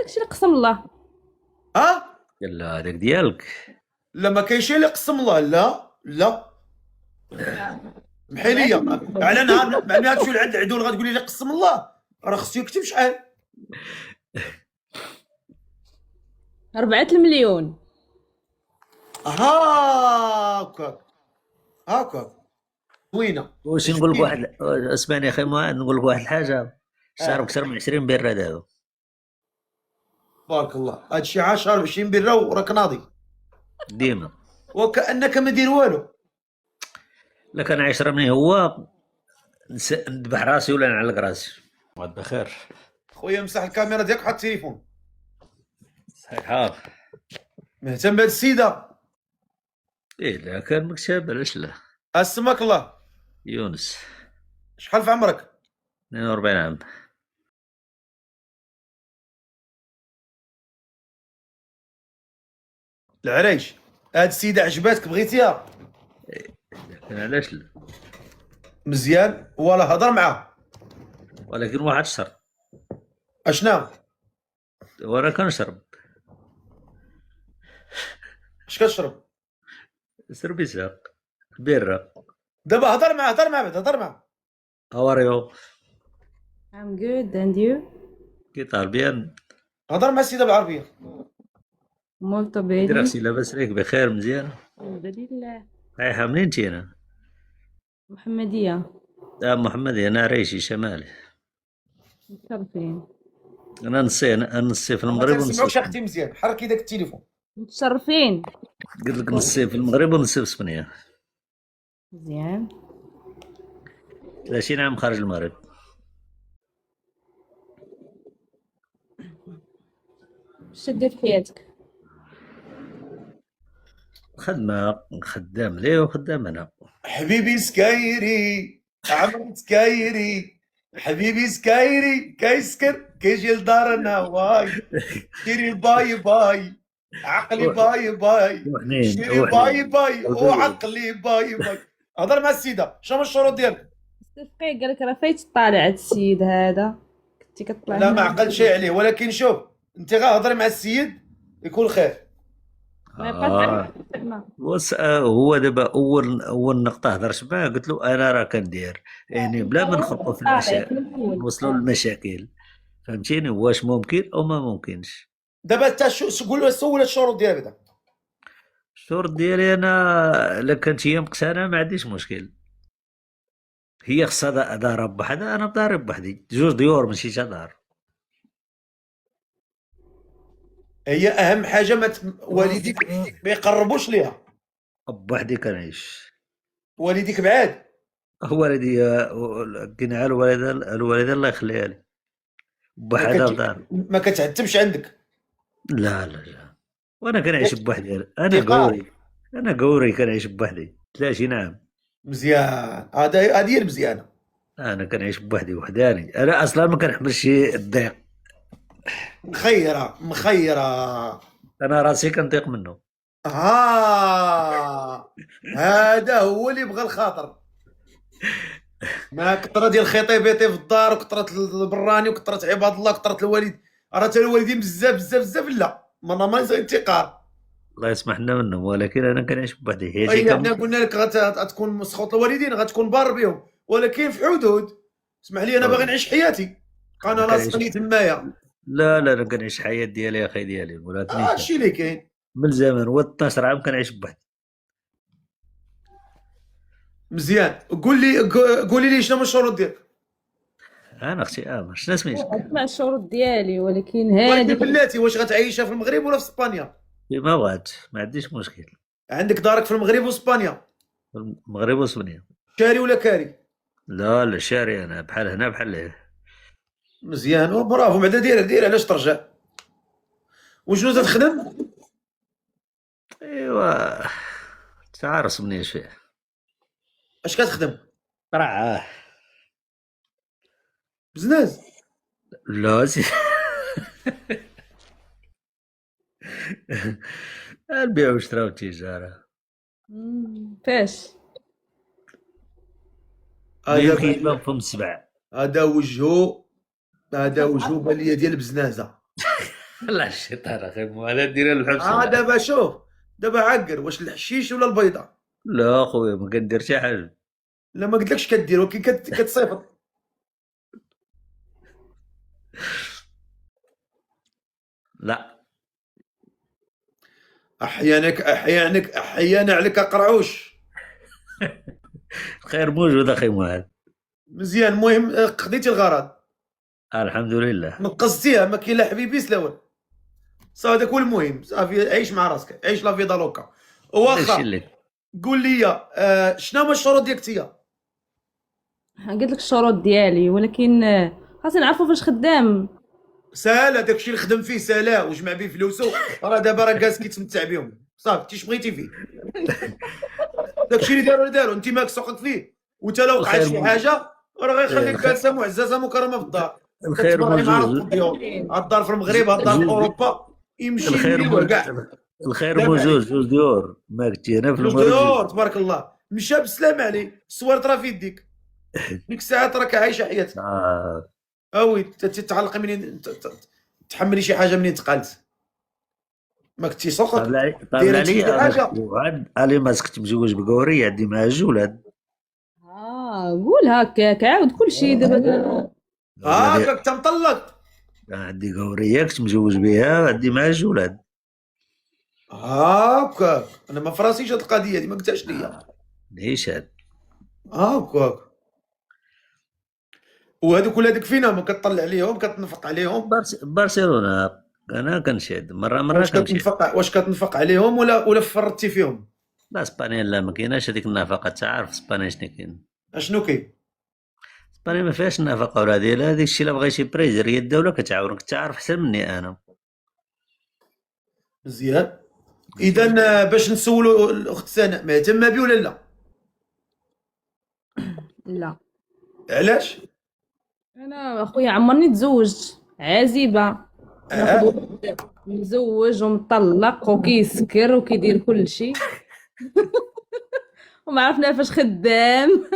داكشي اللي قسم الله. ها لا هذاك ديالك. لا ما كاينش اللي قسم الله. لا لا محيليه على نهار مع تمشيو لعند العدول غتقولي لي قسم الله، راه خصو يكتب شحال. 4 المليون. هاكا هاكا زوينه. واش نقول لك واحد، اسمعني اخي معاذ، نقول لك واحد الحاجه، شارب اكثر من 20 بيره دابا. بارك الله. هادشي عاشر 20 بره وراك ناضي ديما وكانك ما دير والو. لا كان 10 مني هو نذبح راسي ولا نعلق راسي. وعد بخير. خويا مسح الكاميرا ديالك وحط التليفون. صحيحه. مهتم بهاد السيده. ايه لا كان مكتب، علاش لا. اسمك الله. يونس. شحال في عمرك؟ 42 عام. العريش. هاد السيده عجباتك بغيتيها؟ كان علاش لا. مزيان ولا هضر معاه. ولكن واحد شرط، اشنا وانا كنشرب اش كتشرب؟ سربيساق بيرة. دابا هضر معاه هضر معاه بعد هضر معاه. هاوريو I'm good and you. كيطال بيان. هضر مع السيده بالعربيه. Molto دير bene. اختي لاباس عليك بخير مزيان. الحمد لله. رايحة منين انتي هنا؟ محمدية. محمد انا عريشي شمالي. متشرفين. انا نصي في المغرب ما ونصي تسمعوكش في اختي مزيان. حركي داك التليفون. متشرفين. قلت لك نصي في المغرب ونصي في اسبانيا. مزيان. 30 عام خارج المغرب. واش دير في حياتك؟ خدمة خدام ليه وخدام انا. حبيبي سكايري عمرو سكايري. حبيبي سكايري كيسكر كيجي لدارنا واي. شيري باي باي عقلي باي باي. شيري باي باي وعقلي باي باي. هضر مع السيده. شنو الشروط ديالك؟ استفقي قال لك راه فايت طالع هاد السيد هذا، كنتي كطلع. لا ما عقلش عليه، ولكن شوف انت غا هضري مع السيد يكون خير. ما يبقاش هو دابا اول نقطه هضرت معاه قلت له انا راه كندير، يعني بلا ما نخطو في المشاكل نوصلوا للمشاكل، فهمتيني، واش ممكن او ما ممكنش. دابا انت قول له سول الشروط ديالك بعدا. الشروط ديالي انا الا كانت هي مقتنعه ما عنديش مشكل. هي خصها دار بوحدها، انا بداري بوحدي، جوج ديور ماشي تا دار. هي اهم حاجه والديك ما يقربوش ليها. بوحدي كنعيش. والديك بعاد. والدي كنعا الوالده الله يخليها لي بوحدها في دار. ما كتعتبش عندك؟ لا لا لا، وانا كنعيش بوحدي. انا ثقة. قوري كنعيش بوحدي 30 عام. مزيان. هذه هي المزيانه. انا كنعيش بوحدي وحداني، انا اصلا ما كنحملش الضيق. مخيره. انا راسي كنطيق منه. هذا هو اللي بغى الخاطر. ما كثره ديال الخطيبيتي في الدار وكثره البراني وكثره عباد الله وكثره الوالد. راه تا الوالدين بزاف بزاف بزاف. لا ما انتقار. الله يسمح لنا منهم، ولكن انا كنعيش بوحدي. هي حنا قلنا لك غتكون مسخوط الوالدين، غتكون بار بهم، ولكن في حدود. اسمح لي انا باغي نعيش حياتي. انا لاصقني تمايا. لا لا، انا كنعيش الحياه ديالي يا اخي ديالي، ولكن هادشي اللي كاين من زمان، و 12 عام كنعيش بوحدي. مزيان. قولي لي شنو هما الشروط ديالك؟ انا اختي شنو سميتك؟ اسمع الشروط ديالي، ولكن ولكن هادي بلاتي واش غتعيشها في المغرب ولا في اسبانيا؟ ما بغات، ما عنديش مشكل. عندك دارك في المغرب واسبانيا؟ في المغرب واسبانيا. شاري ولا كاري؟ لا لا شاري، انا بحال هنا بحال هنا. مزيان وبرافو. بعدا دير علاش ترجع. وشنو تخدم؟ ايوا تعرس مني شويه. اش كتخدم؟ طرعه بزناز؟ لا البيع والشراء والتجاره. فاش يمكن يبان فم السبع. هذا وجهه بان ليا ديال البزنازه. لا الشيطان اخي مو هذا ديرها البحبس. دابا شوف، دابا عقر واش الحشيش ولا البيضه؟ لا اخويا ما كندير حتى حاجه. لا ما قلتلكش كدير، ولكن كتصيفط. لا احيانا عليك قرعوش. الخير موجود اخي معاذ. مزيان، المهم قضيتي الغرض، الحمد لله. نقصتيها، ما كاين لا حبيبيس لا والو. صافي هذاك هو المهم، صافي عيش مع راسك، عيش لا فيدا لوكا. داكشي واخا اللي قول لي شنو هما الشروط ديالك انت؟ قلت لك الشروط ديالي، ولكن خاصني نعرفوا فاش خدام. ساهله داكشي اللي خدم فيه، ساهله وجمع به فلوسو، راه دابا راه جالس كيتمتع بهم، صافي انت اش بغيتي فيه. داكشي اللي داروا انت ماك سوقك فيه، وانت لو وقعت الخير شي حاجه راه غيخليك الخير جالسه معززه مكرمه في الدار. الخير كتبرعي مع موجود. الديور، الدار في المغرب، الدار في اوروبا، يمشي الخير يميل وكاع. الخير سلام موجود عليك. جوج ديور ما كنتي هنا في جوج المغرب. ديور تبارك الله، مشى بالسلام عليه، الصوارت راه في يديك، ديك الساعات راك عايشه حياتك. اوي تتعلق منين تحملي شي حاجه منين تقالت، ما كنتي سوقك قابل ديري شي علي حاجه. وعاد علي ما كنت مزوج بقوري عندي معها جولاد. قول هكاك، عاود كل شيء دابا. كنت مطلق. عندي قوريه كنت مزوج بها عندي معها جولاد. هاكاك انا ما فراسيش هاد القضيه دي، ما قلتهاش ليا. ليش هاد هاكاك وهذوك ولادك فينا، ما كتطلع عليهم كتنفق عليهم؟ برشلونه انا كنشد مره كنمشي. واش كتنفق عليهم ولا فرطتي فيهم؟ لا اسبانيا لا ما كايناش هذيك النفقه، تعرف اسبانيا شنو كاين. اشنو كاين؟ اسبانيا ما فيهاش النفقه ولا هذه، لا هذاك الشيء الا بغى شي بريزر هي الدوله كتعاونك، تعرف احسن مني انا. مزيان. اذا باش نسولوا الاخت سناء، مهتمه بي ولا لا؟ لا علاش؟ انا اخويا عمرني تزوجت، عازبه. مزوج ومطلق وكيسكر وكيدير كل شيء وما عرفنا فاش خدام.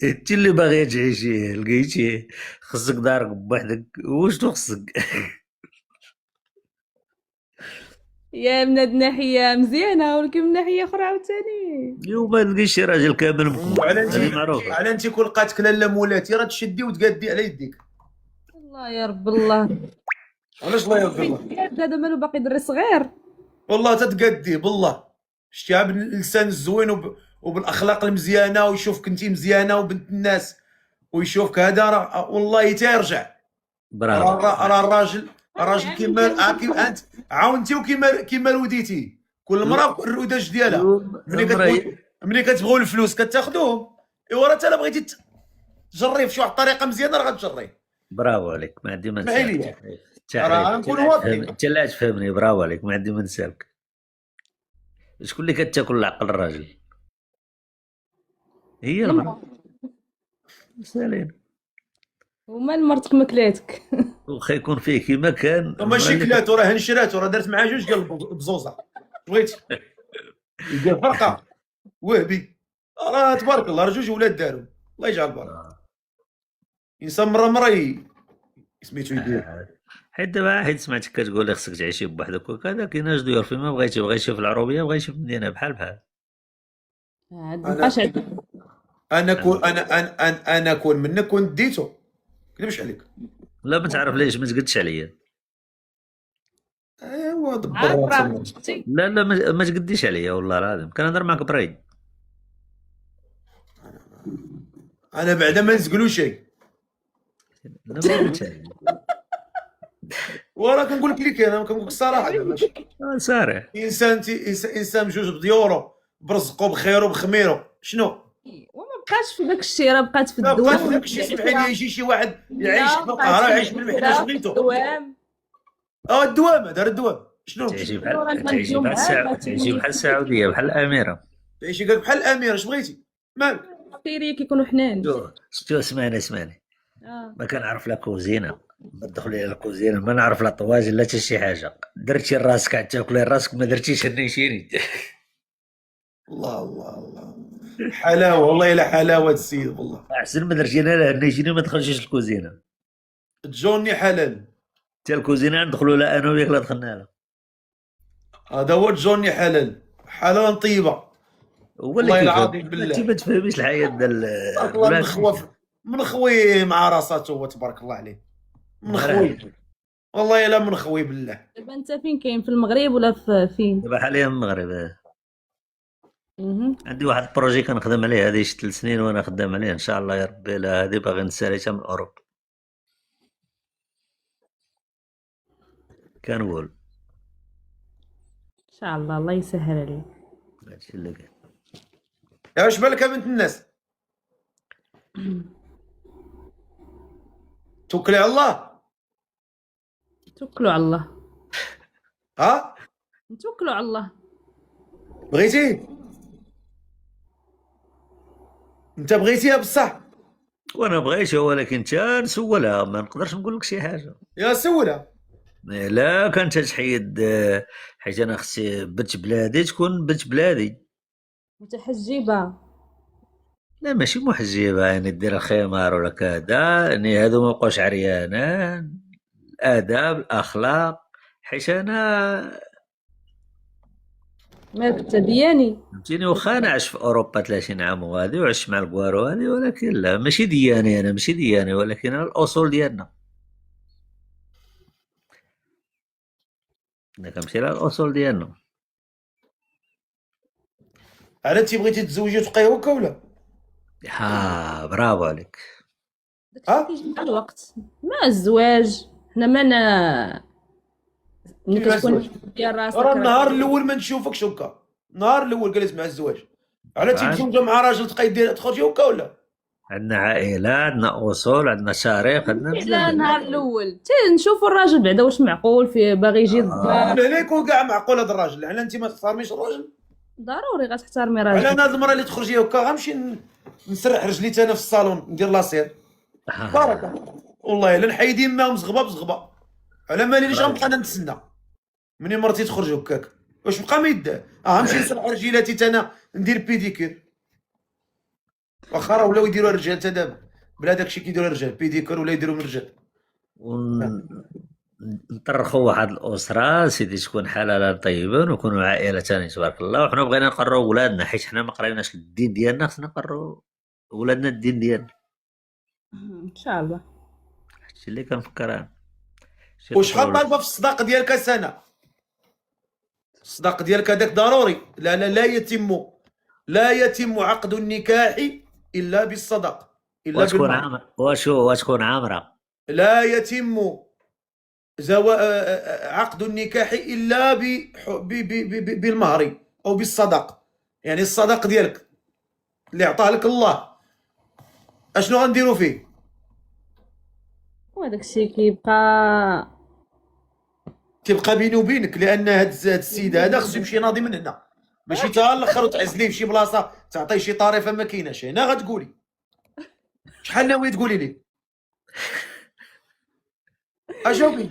انت اللي باغي تعيشي لقيتي خصك دارك بوحدك، واش خصك؟ يا من هاد الناحيه مزيانه، ولكن من ناحيه اخرى عاوتاني اليوم ما تلقيش شي راجل كامل مكمل، هذه معروفه. على انت كون لقاتك لاله مولاتي راه تشدي وتقادي على يديك. الله يا رب الله. علاش الله يرضي الله؟ هذا مالو باقي دري صغير. والله تتقدي بالله، شتيها باللسان الزوين وبالاخلاق المزيانه، ويشوفك انت مزيانه وبنت الناس، ويشوفك هذا راه والله تيرجع. برافو. راه الراجل كيما انت عاونتي وكيما روديتي، كل مرة الروداج ديالها. ملي كتبغيو الفلوس كتاخذوهم، ايوا راه انت الا بغيتي تجريه في شي واحد الطريقه مزيانه راه غتجريه. برافو عليك، ما عندي ما اسمح نسالك. راه نكون واضحين. انت لا تفهمني، برافو عليك، ما عندي ما نسالك. شكون اللي كتاكل العقل الراجل؟ هي المرأة. سالين ومال مرتك مكلاتك. واخا يكون فيه كيما كان. ماشي كلاتو، راه هنشراتو، راه دارت معاه جوج ديال البزوزه. بغيتي يدير فرقه وهبي، راه تبارك الله، راه جوج ولاد داروا، الله يجعل البركه. انسان مره سميتو يدير. حيت دابا حيت سمعتك كتقول لي خصك تعيشي بوحدك وكذا، كاين جوج ديور فيما بغيتي، بغا يشوف العروبيه بغا يشوف المدينه بحال. انا كون منك كنت ديتو، كذبش عليك. لا ما تعرف ليش ما تقدش عليا. ايوا دبر. لا ما تقديش عليا والله العظيم، كنهضر معاك بريد. انا بعدا ما نزقلو شيء. لا ما قلتش عليا. وراه كنقول لك اللي كاين، انا كنقول لك الصراحه. ماشي صارح. انسان بجوج بديورو، برزقو بخيرو بخميرو، شنو؟ وما بقاش في داك الشيء، راه بقات في ما الدوام. بقاش داك الشيء. سمحي لي يجي شي واحد يعيش في القاهره يعيش بالمحنه، اش بغيتو؟ الدوام. الدوام، دار الدوام شنو؟ تعيشي بحال السعوديه، بحال الاميره. تعيشي قالك بحال الاميره، اش بغيتي؟ مالك؟ خيريه كيكونوا حنان. شتو اسمعني. ما كنعرف لا كوزينه، ما تدخلي على الكوزينه، ما نعرف لا طواجن لا حتى شي حاجه. درتي راسك عاد تاكلي راسك، ما درتيش هنيشيني. الله حلاوه، والله الا حلاوه السيد والله. احسن ما درتي انا لا هنيشيني ما دخلتيش الكوزينه. تجوني حلال. حتى الكوزينه ندخلوا لها انا وياك لا دخلنا لها. هذا هو جوني حلال حلال طيبه. هو اللي والله كيفهم. العظيم انت بالله. ما تفهميش الحياه ديال تبارك الله البلاد. من خوي مع راساته هو تبارك الله عليه. من خوي والله الا من خوي بالله. دابا انت فين كاين، في المغرب ولا فين؟ دابا حاليا المغرب. مهم. عندي واحد البروجي كنخدم عليه هذه شي 3 سنين وانا خدام عليه ان شاء الله يا ربي. لا هذه باغي نساليتها من اوروبا كنقول. ان شاء الله الله يسهل عليك. هادشي اللي كاين. يا واش بالك يا بنت الناس؟ توكلي على الله. توكلوا على الله. ها نتوكلوا على الله. بغيتي انت بغيتيها بصح. وانا بغيتها ولكن انت نسولها ما نقدرش نقول لك شي حاجه. يا سولها. لا كانت تحيد حيت انا خصي بنت بلادي تكون بنت بلادي. متحجبه. لا ماشي محجبه يعني دير الخمار ولا كذا، يعني هادو ما بقاوش عريانان. الاداب الاخلاق حيت انا مالك انت دياني؟ فهمتيني. واخا انا عشت في اوروبا 30 عام وهذه وعشت مع الكوارو هذه، ولكن لا ماشي دياني. انا ماشي دياني ولكن أنا الاصول ديالنا انا كنمشي على الاصول ديالنا. على انت بغيتي تزوجي وتبقاي هكا ولا؟ ها برافو عليك. ها؟ داكشي كيجي مع الوقت مع الزواج. حنا ما ملي كيفاش كتكون الزواج؟ ديال راسك راه النهار الاول ما نشوفكش هكا. النهار الاول جالس مع الزواج. على انت متزوجه مع راجل تبقاي دير تخرجي هكا ولا؟ عندنا عائله، عندنا اصول، عندنا تاريخ، عندنا لا بزاف. النهار الاول نشوفوا الراجل بعدا واش معقول فيه، باغي يجي الدار. لا يكون كاع معقول هذا الراجل. على انت ما تحترميش الراجل. ضروري غتحترمي على راجل. انا هاد المره اللي تخرجي هكا غنمشي نسرح رجلي انا في الصالون ندير لاسير. بركه والله الا نحيد يماهم زغبه بزغبه. على مالي ليش غنبقى انا نتسنى مني مرتي تخرج هكاك؟ واش بقى ما يدار؟ غنمشي نسرح رجيلاتي انا ندير بيديكير. واخا راه ولاو يديروها الرجال تا دابا بلا داكشي كيديروها الرجال بيديكير ولا يديروا من الرجال. نطرخوا واحد الاسره سيدي تكون حلاله طيبه ونكونوا عائله ثاني تبارك الله. وحنا بغينا نقروا ولادنا حيت حنا ما قريناش الدين ديالنا، خصنا نقروا ولادنا الدين ديالنا. ان شاء الله. هادشي اللي كنفكر انا. وشحال طالبه في الصداق ديالك سنه؟ الصداق ديالك هذاك ضروري. لا يتم عقد النكاح الا بالصداق الا وتكون بالمهر. عامره وتكون عامره. لا يتم عقد النكاح الا بالمهر او بالصداق. يعني الصداق ديالك اللي عطاه لك الله اشنو غنديروا فيه؟ وهداك الشيء كيبقى بيني وبينك، لان هاد السيد هذا خصو يمشي ناضي من هنا، ماشي تا الاخر وتعزليه في شي بلاصه تعطيه شي طريفه ما كايناش. هنا غتقولي شحال ناوي تقولي لي؟ اشوفي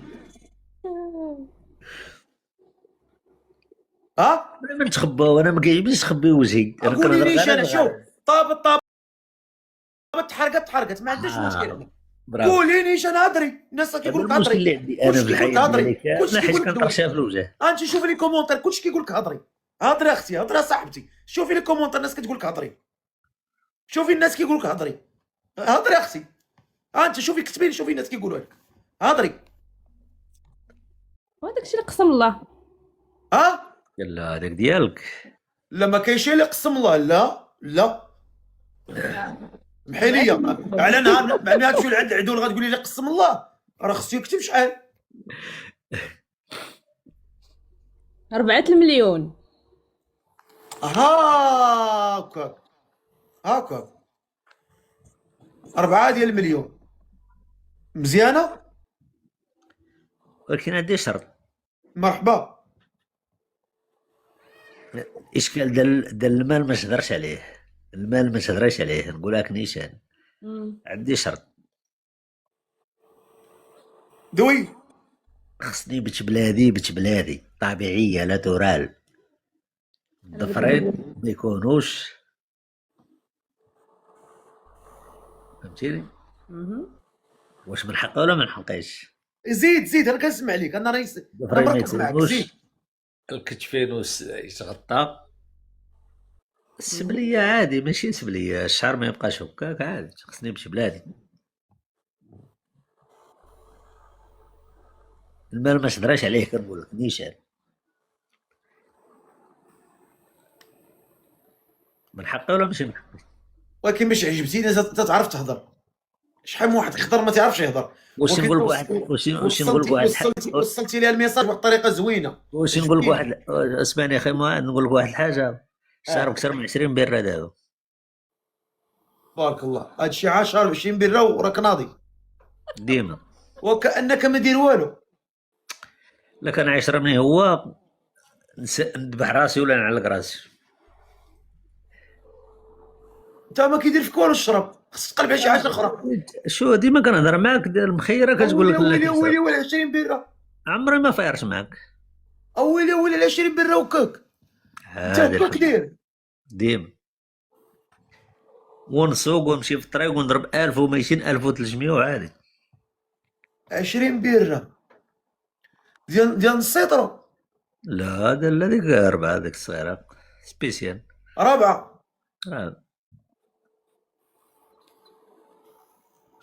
ها انا ما نتخبى وانا ما كيعجبنيش تخبي وجهي. انا قولي كنهضر ليش غير انا على شوف طابت تحرقت ما عندناش مشكل. برافو. قولي ليش انا هضري. الناس هذا كيقول لك المشكل اللي هضري، عندي انا في كلشي كيقول لك الحياه هضري، ديالي كلشي كامله حيت كيقول لك كنطرشها في الوجه. انت شوفي لي كومونتير كلشي كيقول لك هضري. هضري اختي، هضري صاحبتي. شوفي لي كومونتير الناس كتقول لك هضري. شوفي الناس كيقول لك هضري. هضري اختي. انت شوفي كتبي لي، شوفي الناس كيقولوا لك هضري. وهداك الشيء اللي قسم الله. ها لا هذاك ديالك. لا ما كاينش اللي قسم الله. لا محيليه على نهار مع تمشي لعند العدول غتقولي لي قسم الله. راه خصو يكتب شحال 4 المليون. هاكا 4 ديال المليون مزيانه. ولكن عندي شرط. مرحبا. اشكال ديال المال ما تهضرش عليه. المال ما تهضرش عليه، نقول لك نيشان. عندي شرط. دوي خصني بنت بلادي طبيعيه لا ترال. الضفرين ما يكونوش فهمتيني. واش من حقها ولا ما نحقيش؟ زيد انا كنسمع ليك، انا راني انا ضفري ما مركز معك، زيد. يتسلموش، الكتفين يتغطى، السبلية عادي ماشي سبلية، الشعر ما يبقاش هكاك عادي، خصني نمشي بلادي. المال ما شدراش عليه كنقول لك نيشان، من حقي ولا ماشي من حقي؟ ولكن باش عجبتيني تعرف تهضر. شحال من واحد يقدر ما تعرفش يهضر، واش ولكن نقول لك واحد واش نقول لك واحد وصلتي لي الميساج بواحد الطريقه زوينه. واش نقول لك واحد اسمعني اخي معاذ، نقول لك واحد الحاجه، الشهر اكثر من 20 بيره دابا. بارك الله، هادشي 10 20 بره وراك ناضي، ديما وكانك ما دير والو. لا كان 10 مني هو نذبح راسي ولا نعلق راسي. انت ما كيدير فيك والو الشرب، خصك تقلب على شي حاجه اخرى. شو ديما كنهضر معاك المخيره كتقول لك ويلي لا ويلي ويلي 20 بره، عمري ما فايرت معاك. ويلي ويلي 20 بره وكاك، انت هكاك داير. ديما ونسوق ونمشي في الطريق ونضرب 1200 1300 وعادي. 20 بره ديال السيطره. لا هذا لا ديك 4 ديك الصغيره سبيسيال. رابعه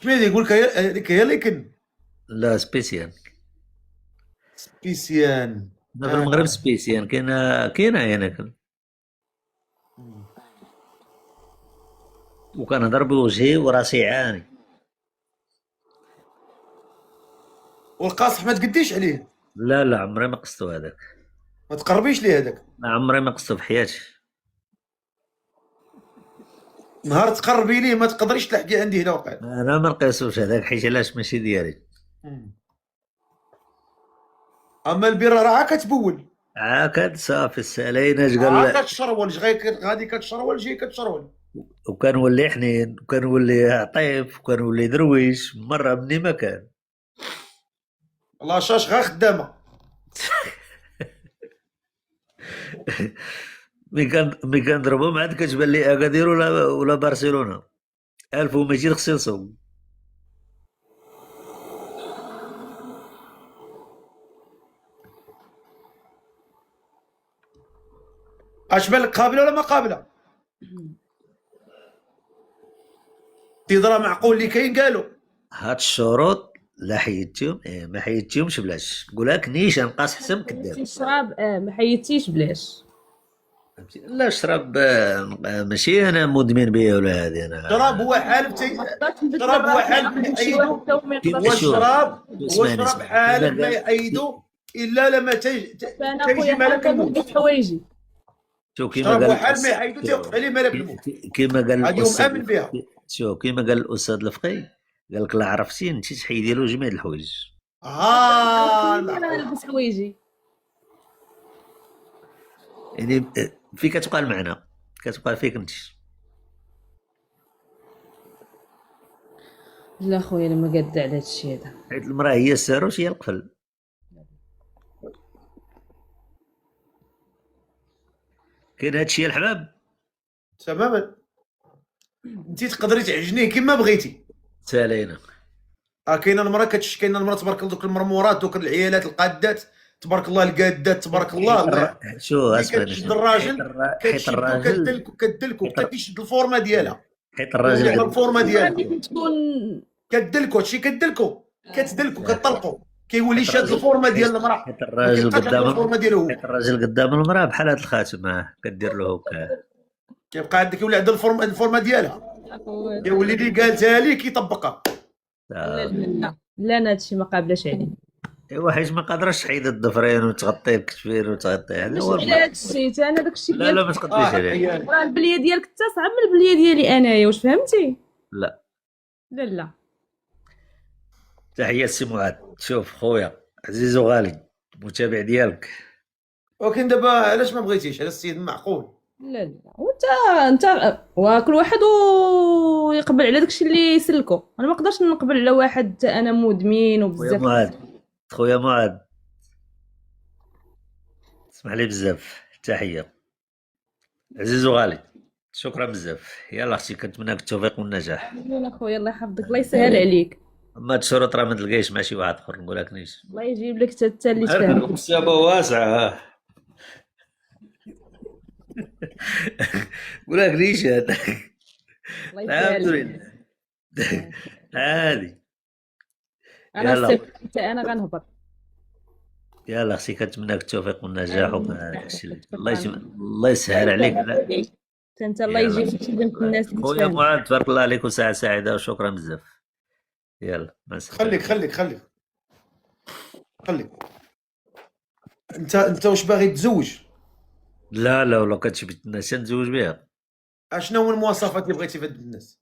شنو يقول لك؟ هذيك هي ليكن لا سبيسيال. سبيسيان. في المغرب سبيسيال كاينه هنا وكنهضر بوجهي وراسي عاني. والقاصح ما تقديش عليه، لا عمري ما قصتو هذاك، ما تقربيش ليه هذاك. ما عمري ما قصتو في حياتي. نهار تقربي ليه ما تقدريش تلحقي عندي هنا وقع. انا ما نقيسوش هذاك حيت علاش ماشي ديالي. اما البيره راه كتبول، عاكد صافي الساليناش قال كتشرول غادي كتشرول جاي كتشرول. وكنولي حنين وكنولي عطيف وكنولي درويش مره مني ما كان. الله شاش غير خدامه. ملي كنضربهم عاد كتبان لي اكادير ولا برشلونه 1200 خصني نصوم. اش بالك قابله ولا ما قابله؟ تيضرا معقول اللي كاين قالوا هاد الشروط لا حيدتيهم ما حيدتيهمش بلاش نقولها لك نيشان قاص حسن كداب. الشراب ما حيدتيش بلاش. لا الشراب ماشي انا مدمن به ولا هذه انا. شراب هو حالب شراب هو حالب ما يحيدو. هو الشراب حالب ما يحيدو الا لما تيجي ملك الموت. حوايجي شو كيما قال حال ما يحيدو تيوقف عليه ملك الموت. كيما قال اليوم امن بها. شو كيما قال الاستاذ الفقي قال لك لا عرفتي انت تحيدي له جميع الحوايج. انا نلبس حوايجي يعني في كتبقى المعنى كتبقى فيك انت. لا خويا انا ما قاد على هادشي هذا، حيت المراه هي الساروش هي القفل. كاين هادشي الحباب تماما. انت تقدري تعجنيه كما بغيتي سالينا. كاينه المراه كاينه المراه تبارك الله دوك المرمورات دوك العيالات القادات تبارك الله القادات تبارك الله. شو اسمعني كتشد الراجل حيت الراجل كدلكو كتشد الفورمه ديالها. حيت الراجل الفورمه ديالها تكون كدلكو هادشي كدلكو كتطلقو كيولي شاد الفورمه ديال المراه. حيت الراجل قدام الفورمه ديالو حيت الراجل قدام المراه بحال هاد الخاتم كدير له هكا كيبقى عندك يولي عندها الفورمه ديالها يولي اللي قالتها لي كيطبقها. لا انا هادشي ما قابلاش عليه. ايوا حيت ما قادراش تحيد الضفرين وتغطي الكتفين وتغطي هذا هو. على هادشي انا داكشي لا ما تقدريش عليه. راه البليه ديالك حتى صعب من البليه ديالي انايا، واش فهمتي؟ لا تحية سي معاذ. شوف خويا عزيز وغالي متابع ديالك. ولكن دابا علاش ما بغيتيش على السيد معقول؟ لا وانت وكل واحد يقبل على داكشي اللي يسلكو. انا ما نقدرش نقبل على واحد انا مدمن وبزاف. خويا معاذ اسمح لي بزاف. تحية عزيز وغالي شكرا بزاف. يلا اختي كنتمنى لك التوفيق والنجاح. خويا الله يحفظك الله يسهل عليك. ما الشروط راه ما تلقايش مع شي واحد اخر نقول لك نيش الله يجيب لك حتى اللي تفهم. الكتابة واسعة نقول لك نيش هذا الله الحمد يسهل. لله عادي. انا يلا حتى انا غنهبط. يلا اختي كنتمنى لك التوفيق والنجاح وكاع الشيء اللي الله شكراً. الله يسهل عليك. لا انت الله يلا يجيب لك بنت الناس اللي خويا تفهم. معاذ تبارك الله عليك وساعة سعيدة وشكرا بزاف. يلا مع السلامة. خليك انت واش باغي تزوج؟ لا لا ولا كانت شي بنت الناس نتزوج بها. اشنو هو المواصفات اللي بغيتي في هاد الناس؟